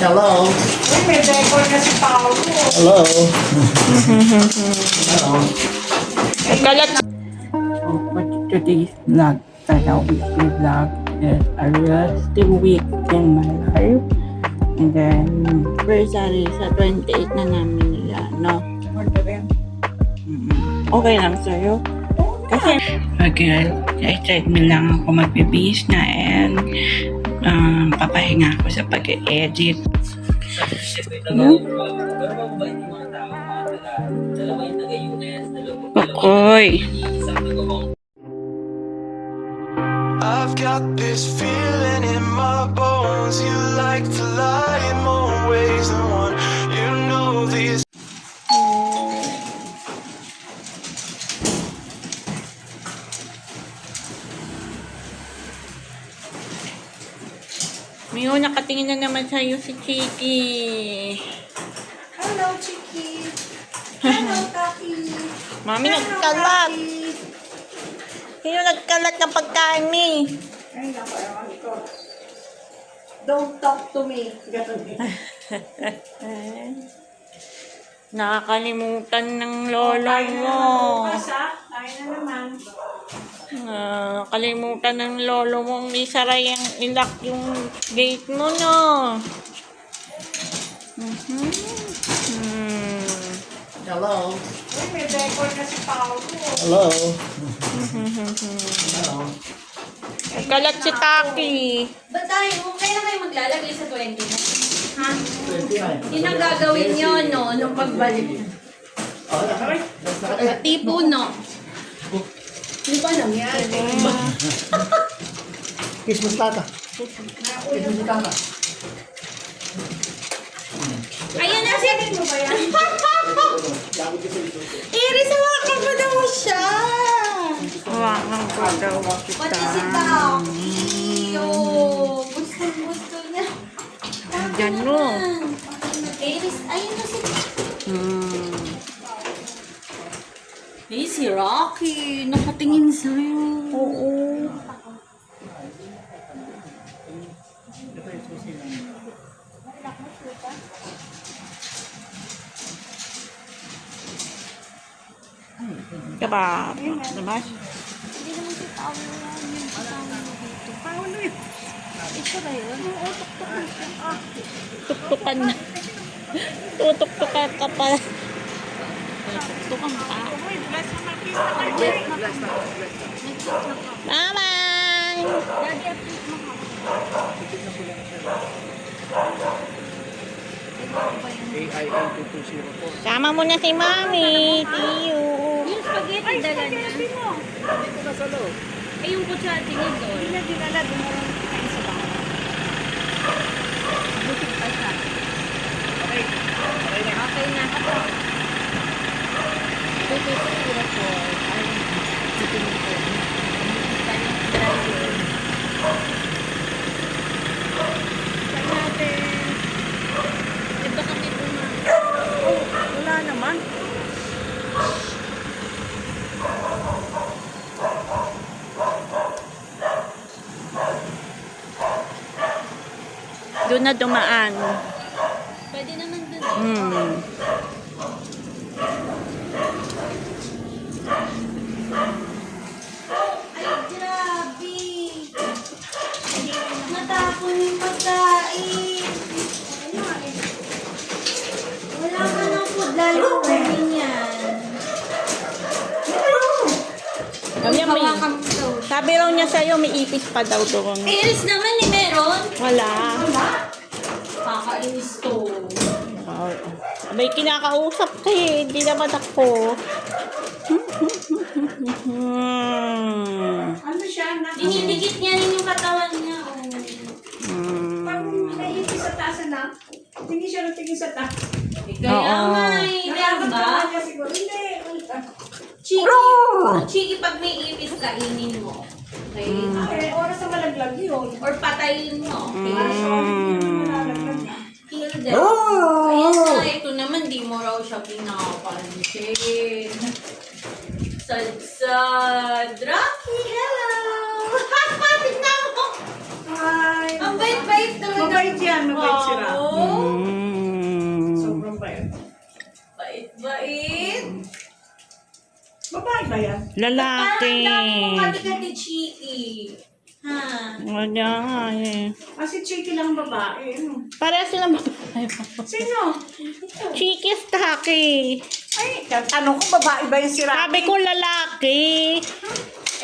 Hello. Uy, may decor na si Paolo. Hello. Hello. Nagkalat. So, for today's vlog, sana weekly vlog is a real still week in my life. And then, anniversary sa 28 na namin nila, no? Okay lang sa'yo. Kasi, okay, excited mo lang ako magbibis na and papahinga ako sa pag-edit. Okay. I've got this feeling in my bones. You like to lie in more ways than one. You know these. Mio, nakatingin na naman sa'yo si Chiki. Hello, Chiki. Hello, Taki. Mami, Hello, nagkalat. Taki. Sino nagkalat ng pagkain, Mi? Ay, naku, ewan ko. Don't talk to me. Ganun eh. Nakakalimutan ng lolo mo. Bukas, ha? Tayo na naman. Nakakalimutan ng lolo mong isara yung ilak yung gate mo, no? Hello. uy, may decor na si Paolo. Hello. Hello. Nagkalat si Taki. Ba't tayo? Kailan kayo maglalagay sa 20 na? Ha? 29. Yun ang gagawin nyo, no? Nung pagbalik. Oh, naka. Tipo, no? Hindi ko alam yan. Kiss mo si tata. Kiss mo si tata. Ayun na siya. mo ba yan? Iris, hawakan mo daw siya. Hawakan ko daw Pati si kita. Taki. Oh, gusto niya. Diyan mo. Iris, ayun na si Hey, si Rocky. Nakatingin sa'yo. Oo. Kebab. Diba? Hindi naman si Paolo yan. Yung si Paolo dito. Paolo yun. Ito ba yun? Oo, tuktukan siya. Ah. Tuktukan na. Tutuktukan ka pa. Tuktukan ka. Bye-bye! Daddy, update mo ka. Sama mo na si Mami. See you. Yung spaghetti dala niya. Eh, yung kutsara tingin doon. Hindi na dinala. Dumaroon kain sa bahay. Butik pa siya. Okay na. This is beautiful. Chicken ko. Kanyang driver. Saan natin? Iba kami pumain. Oh, wala naman. Doon na dumaan. Pwede naman dun. Ay, grabe. Natapon yung pagkain. Wala ka ng food. Lalo kumin yan. Hawakan mo daw. Sabi raw niya sa'yo, may ipis pa daw doon. Iris naman ni meron. Wala. Kakainis to. May kinakausap ka eh. Hindi naman ako. Ano siya? Dinidikit niya rin yung katawan niya. Pag naipis sa taas na, tingin siya ng tingin sa taas. Kaya nga eh. Nakakatawa Diba? niya siguro. Hindi. Chiki, pag may ipis, kainin mo. Okay? Eh, oras na malaglag yun. Or patayin mo. Okay? Malalaglag na. Kill them. Kaya nga, ito naman, di mo raw siya pinapansin. Sad. Rocky, hello! Tignan mo! Hi. Ang bait-bait talaga. Mabait yan, mabait sila. Oo. ba yan? Lalaki. Kati-kati chiki. Ha? Wala nga eh. Kasi chiki lang babae. Ano? Parehas silang babae. Sino? Chikis Taki. Ay, tanong ko babae ba yung si Rocky? Sabi ko lalaki.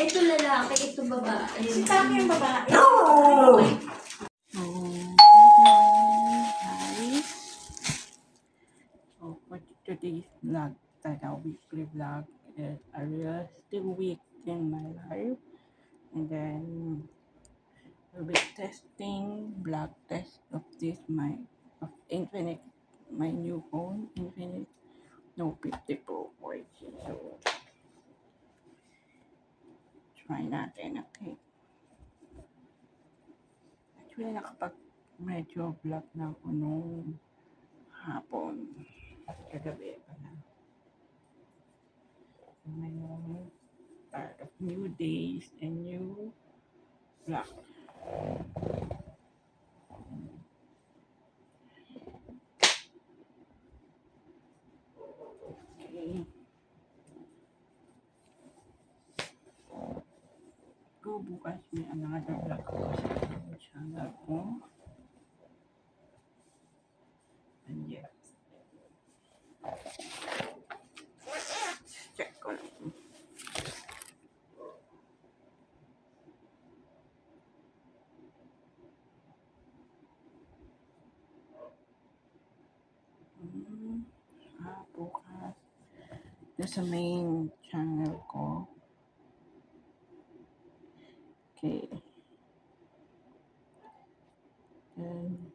Ito lalaki, ito babae. Si Taki yung babae. So, guys. So, for today's vlog, weekly vlog is a realistic week in my life. And then, we'll be testing vlog test of of Infinix, my new phone, Infinix Note 50 Pro 4G. So, try natin, okay? Actually, nakapag medyo vlog na ako nung hapon. Kagabi pa na. Ngayon, start of new days and new vlog. Okay. Go bukas may another vlog ko sa channel ko. And yes. Check ko lang. Bukas. Ito sa main channel ko. Okay. And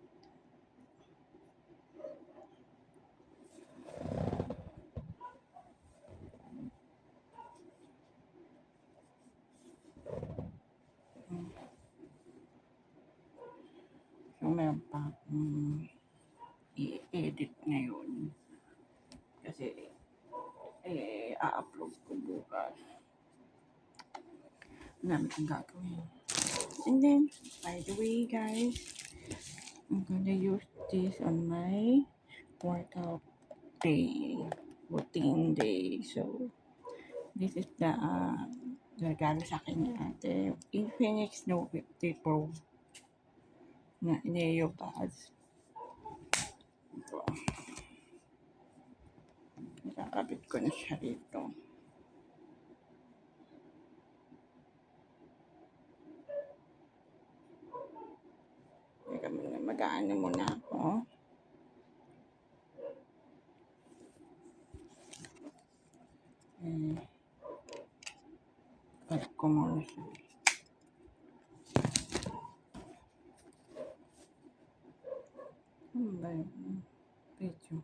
so, meron pa akong i-edit ngayon. Kasi, a-upload ko bukas. Namin ang gagawin. And then, by the way, guys, I'm gonna use this on my workout day, routine day. So, this is the regalo sa akin ni ate, Infinix Note 50 Pro na Neo Buds. Ito. Nakakabit ko na siya rito. Teka muna, mag-aano muna ako. Balik ko muna siya. Ano ba yun? Video.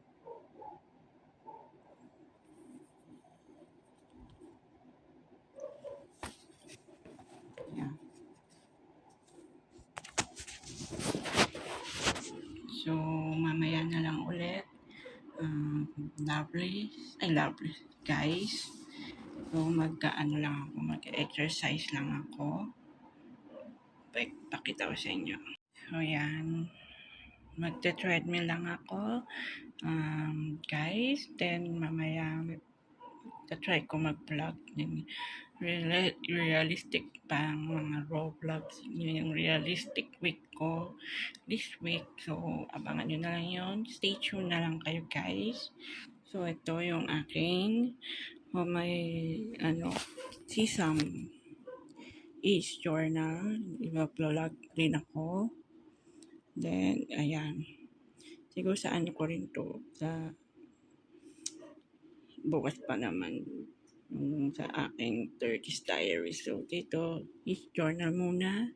Yeah. So, mamaya na lang ulit. Lovely, guys. So, mag-ano lang ako, mag-exercise lang ako. Pakita ko sa inyo. So, yan. Magte-treadmill lang ako. Guys, then mamaya try ko mag-vlog ng realistic pang mga raw vlogs. Yun yung realistic week ko this week. So, abangan nyo na lang yun. Stay tuned na lang kayo, guys. So, ito yung aking may Sesame East Journal. I-vlog din ako. Then, ayan. Siguro sa ano ko rin to. Sa bukas pa naman sa aking 30's diary. So, dito is journal muna.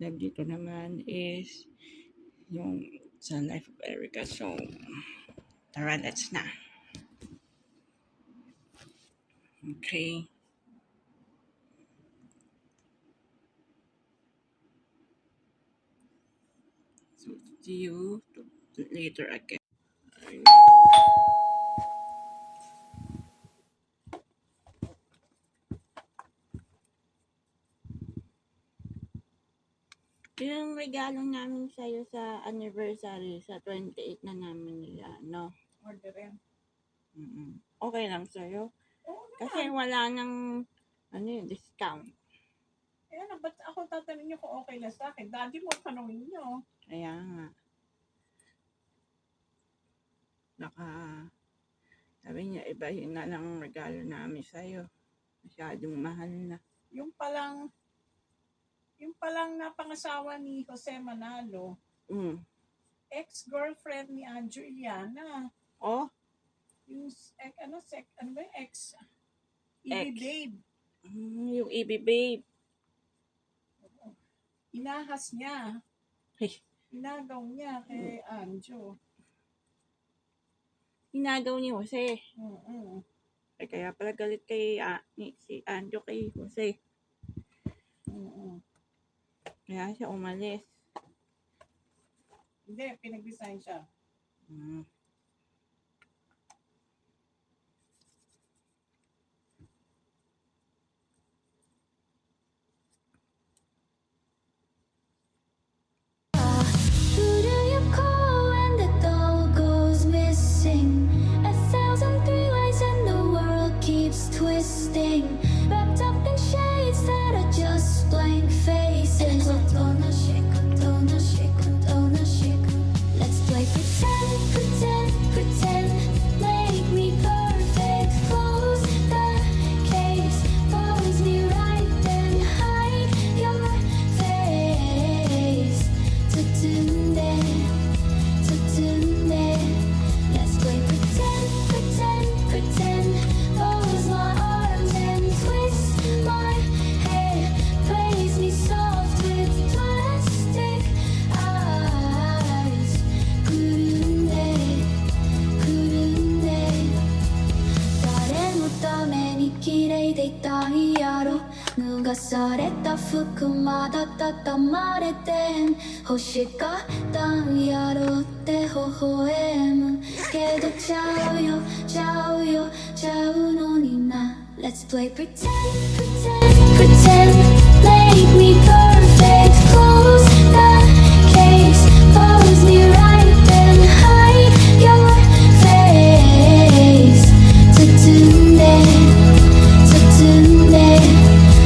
Then, dito naman is yung sa Life of Erica. So, tara, let's na. Okay. So, see you later again. Yung regalo namin sa'yo sa anniversary, sa 28 na namin nila, no? Order yan. Okay lang sa'yo. Kasi wala nang discount. Kaya na, ba't ako tatanungin niyo kung okay lang sa akin? Daddy mo, tanungin niyo. Kaya nga. Baka, sabi niya, ibahin na lang ang regalo namin sa'yo. Masyadong mahal na. Yung palang napangasawa ni Jose Manalo, ex-girlfriend ni Juliana. Oh, Yung, ano ba yung ex? Ibi Babe. yung EB Babe. Inahas niya. Ay. Inagaw niya kay Anjo. Hinagaw ni Jose. Mm-mm. Ay, kaya pala galit kay si Anjo kay Jose. Mm-mm. Kaya siya umalis. Hindi, pinag-resign siya. Who do you call when the doll goes missing? 1,003 ways and the world keeps twisting. Wrapped up in shades that are just blank faces. Otona shake, otona shake, otona shake. Let's play pretend, pretend, pretend. Make me perfect. Close the case. Pose me right, then hide your face. Tutunde, tutunde. Let's play pretend, pretend, pretend. Pose my arms and twist my hair. Praise me soft with plastic eyes. Kurunde, kurunde. 誰のために綺麗でいたいやろ。脱がされた服まだ畳まれてん。欲しかったんやろって微笑むけどちゃうよちゃうよちゃうのにな。 Let's play pretend, pretend, pretend. Make me perfect. Close the case. Pose me right, then hide your face. Tutunde, tutunde.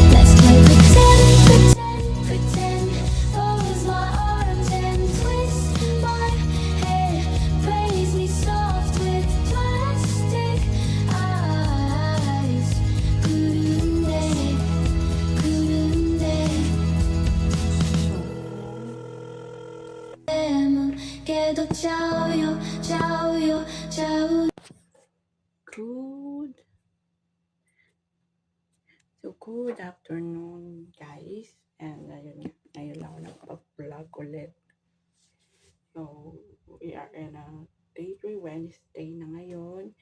Let's play pretend, pretend, pretend. Pose my arms and twist my hair. Praise me soft with plastic eyes. Kurunde, kurunde. けどちゃうよちゃうよちゃう Good afternoon, guys. And ayun nga, ngayon lang ako nagpa-vlog ulit. So, we are in a day 3 Wednesday na ngayon.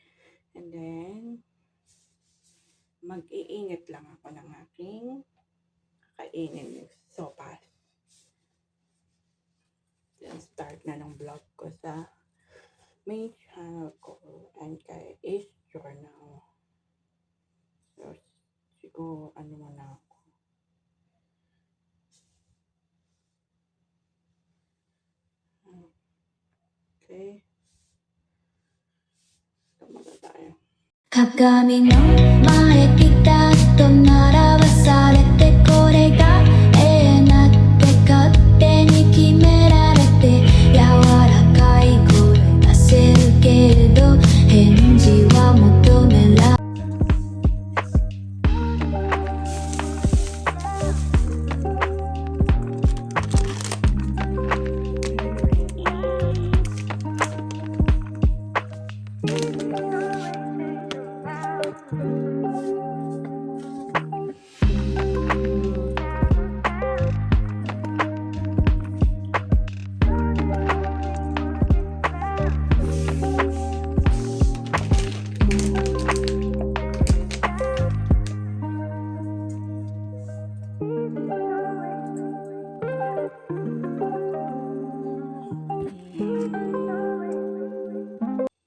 And then, mag-iinit lang ako ng aking kainin yung sopas. Then, start na ng vlog ko sa main channel ko and kay Ace Journal. So, siguro, ano muna ako. Okay. Tumaga tayo. 鏡の前ピタッと並ばされてこれがなって勝手に決められて柔らかい声出せるけれど返事は求められ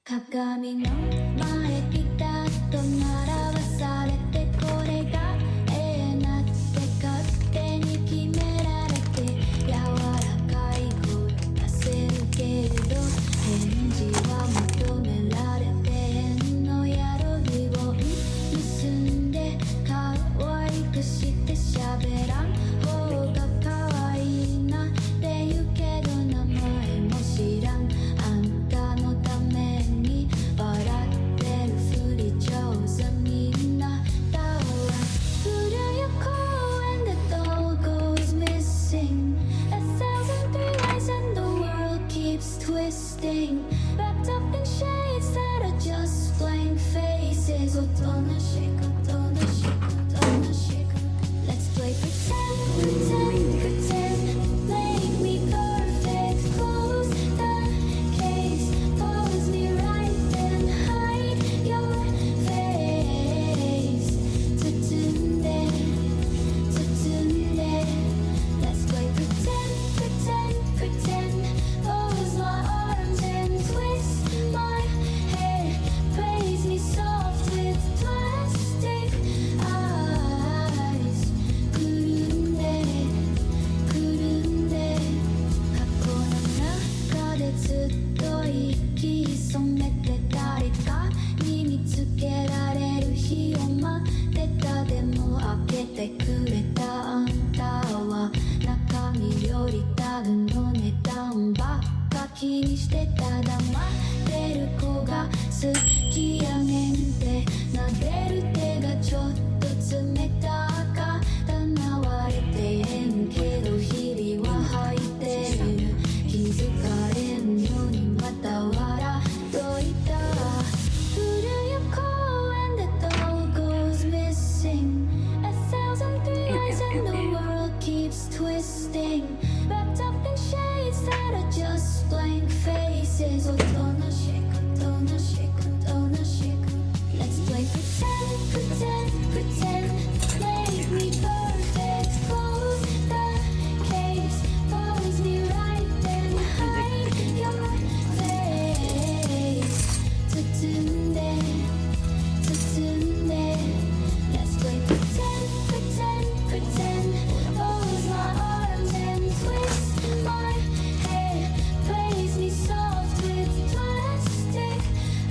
鏡の前ピタッと並ばされてこれがなって勝手に決められて柔らかい声出せるけれど返事は求められてんのやろリボン結 twisting, wrapped up in shades that are just blank faces. Oh, don't shake, oh, don't shake, oh, don't shake. Let's play pretend, pretend, pretend. Make me perfect. Close the case, pose me right, then hide your face. Tutunde, tutunde. Let's play pretend, pretend, pretend. Close my arms and twist my head. Praise me soft with plastic eyes. Kurunde, kurunde. 過去の中でずっと息潜めて誰かに見つけられる日を待ってた。でも開けてくれたあんたは中身よりタグの値段ばっか気にしてた。黙ってる子が好きやねんって撫でる手がちょっと冷たかったな。割れてへんけど日々は吐いてる。気づかれんようにまた笑っといた。古い公園で doll goes missing. 1,003 eyes and the world keeps twisting. Wrapped up in shades that are just blank faces. Oh, don't shake, don't shake, don't shake. Let's play pretend, pretend, pretend. Make me perfect. Close the case, pose me right, then hide your face. Tutunde, tutunde. Let's play pretend, pretend, pretend. Close my arms and twist my head. Praise me soft with plastic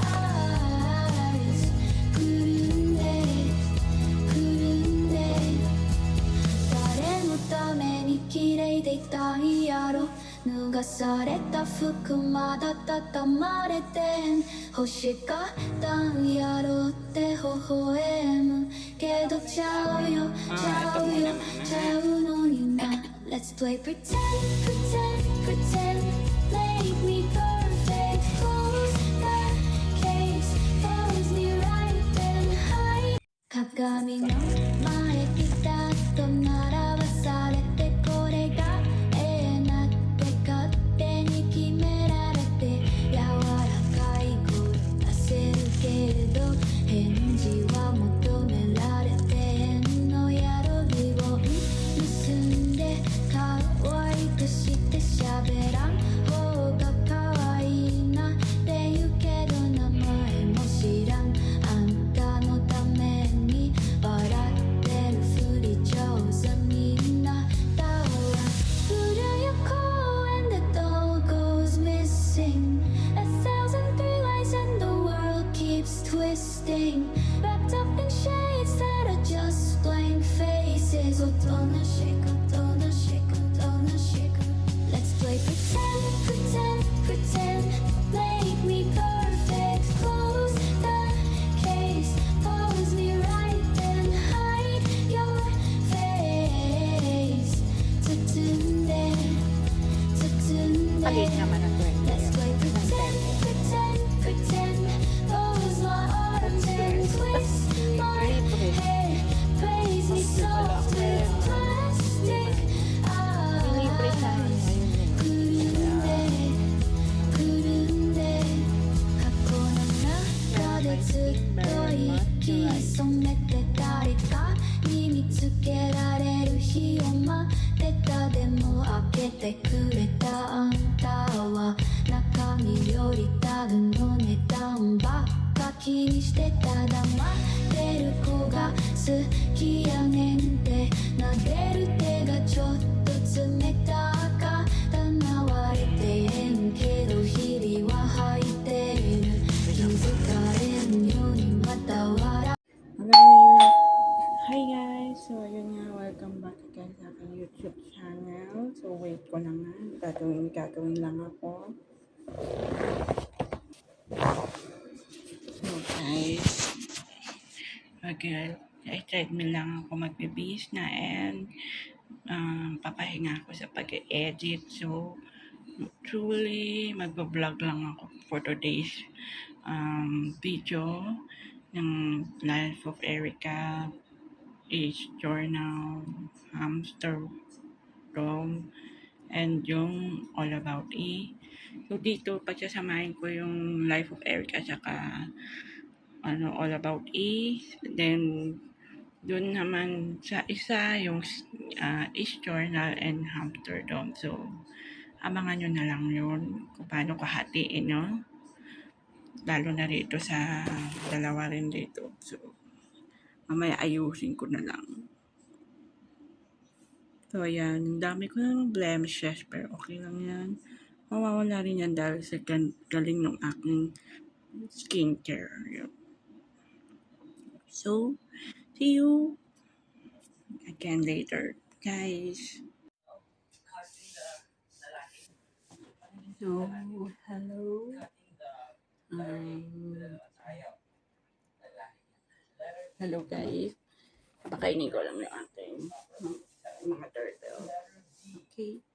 eyes. Kurunde, kurunde. 誰のために綺麗でいたんやろ。脱がされた服まだ畳まれてん。欲しかったんやろって微笑むけどちゃうよ、ちゃうよ、ちゃうのにな。Let's play pretend, pretend, pretend. Make me perfect. Close the case, pose me right, then hide. 鏡の前ピタッと並ばされてこれがなって勝手に決められて柔らかい声出せるけれど返事は求められてへんのやろ。リボン結んで可愛くして喋らん方が可愛いなって言うけど名前も知らん。あんたのために笑ってるふり上手になったわ。古い公園で doll goes missing. 1,003 lights and the world keeps twisting. Wrapped up in shades that are just blank faces. Oh, don't shake, don't shake, don't shake. Let's play pretend, pretend, pretend. Make me perfect. Close the case, pose me right, then hide your face. Tutunde, tutunde. Palit naman ang 20. Let's play pretend, pretend, pretend. Close my arms and twist my head. Praise me soft with plastic eyes. Kurunde, kurunde. 過去の中でずっと息潜めて誰かに見つけられる日を待ってた。でも開けてくれたあんたは中身よりタグの値段ばっか気にしてた。黙ってる子が好きやねんって撫でる手がちょっと冷たかったな。割れてへんけど日々は吐いてる。気づかれんようにまた笑う。 Hi guys! So, yun nga, welcome back again sa aking YouTube channel. So, wait ko na nga. Gagawin lang ako. So, guys, treadmill lang ako magbibis na and papahinga ako sa pag-edit. So, Truly, magbablog lang ako for today's video ng Life of Erica, Age Journal, Hamster Dome, and yung All About E. So dito, pagsasamahin ko yung Life of Erica saka All About E. Then, dun naman sa isa yung Age Journal and Hamster Dome. So, abangan nyo na lang yun kung paano kahatiin, no? Lalo na rito sa dalawa rin dito. So, mamaya ayusin ko na lang. So, ayan. Dami ko na blemishes, pero okay lang yan. Mawawala rin yan dahil sa galing ng aking skincare. Yun. So, see you again later, guys. So, hello. Hello guys. Pakainin ko lang yung ating mga turtle. Okay.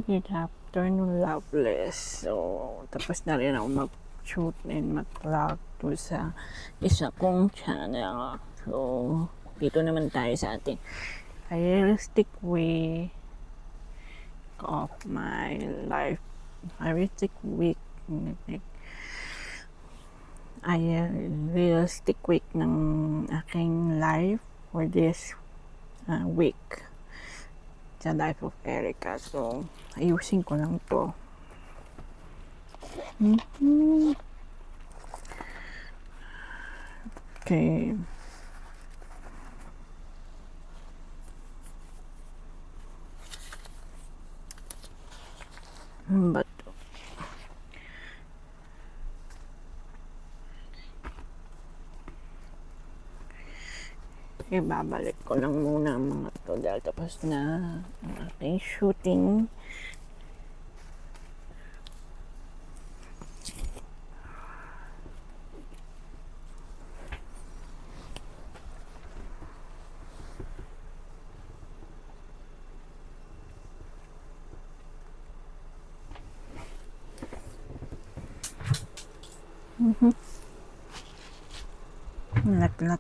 Good afternoon, Loveless. So, tapos na rin ako mag-shoot and mag-vlog to sa isa kong channel. So, dito naman tayo sa ating realistic way of my life. Realistic week. Realistic week ng aking life for this week sa Life of Erica. So, ayusin ko lang to. Okay. But Ibabalik ko lang muna ang mga to dahil tapos na ang aking shooting. Lat-lat.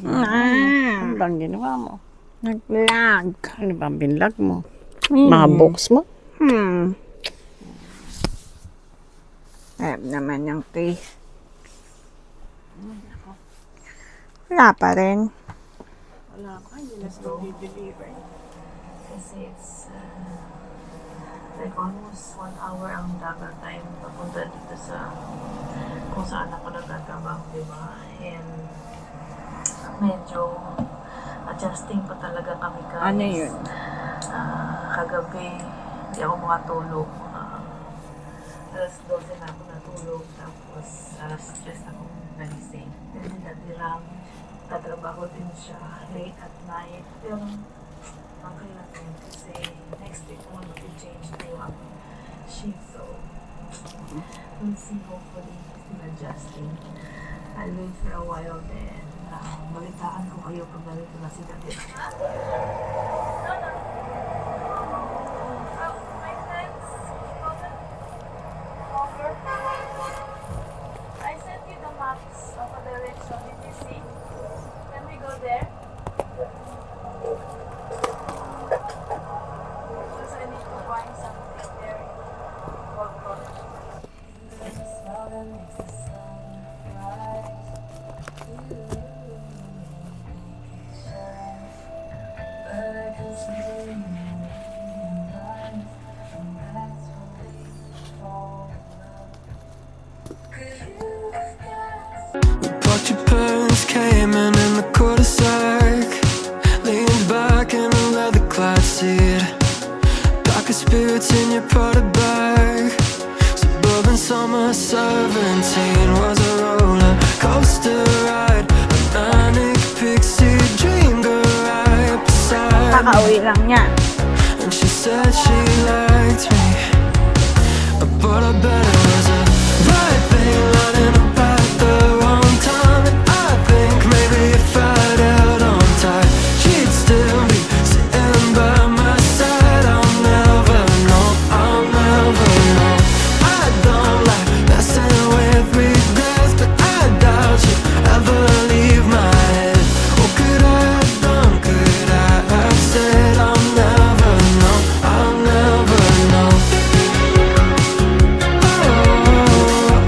Ano bang ginawa mo? Nag-vlog. Ano bang binlog mo? Mga books mo? Alam naman yung case. Wala pa rin. Wala pa, hindi na sila deliver. Kasi it's like almost 1 hour ang travel time papunta dito sa kung saan ako nagtatrabaho, di ba? And medyo adjusting pa talaga kami guys. Ano yun? Kagabi, hindi ako makatulog. Alas 12 na ako natulog, tapos alas 3 ako nagising. Then natirang tatrabaho din siya late at night. Pero okay lang yun kasi next week naman mag-change na yung shift. So, we'll see, hopefully, still adjusting. I'll wait for a while then balitaan ko kayo pag nalito na si Daddy. I sent you the maps of a direction. Did you see? Can we go there? Because I need to find something there. But your parents came in the cul-de-sac, leaned back in a leather-clad seat, pocket spirits in your Prada bag. Suburban summer 17 was a roller coaster ride, a manic pixie dream girl right beside me. Kakauwi lang niya. And she said she liked me, but I bet it was a right thing lining up at the wrong time. And I think maybe if I'd held on tight, she'd still be sitting by my side. I'll never know, I'll never know. I don't like messing with regrets, but I doubt she'd ever leave my head. What could I have done, could I have said? I'll never know, I'll never know.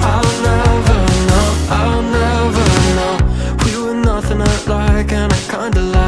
I'll never know, I'll never know. We were nothing I'd like and I kinda like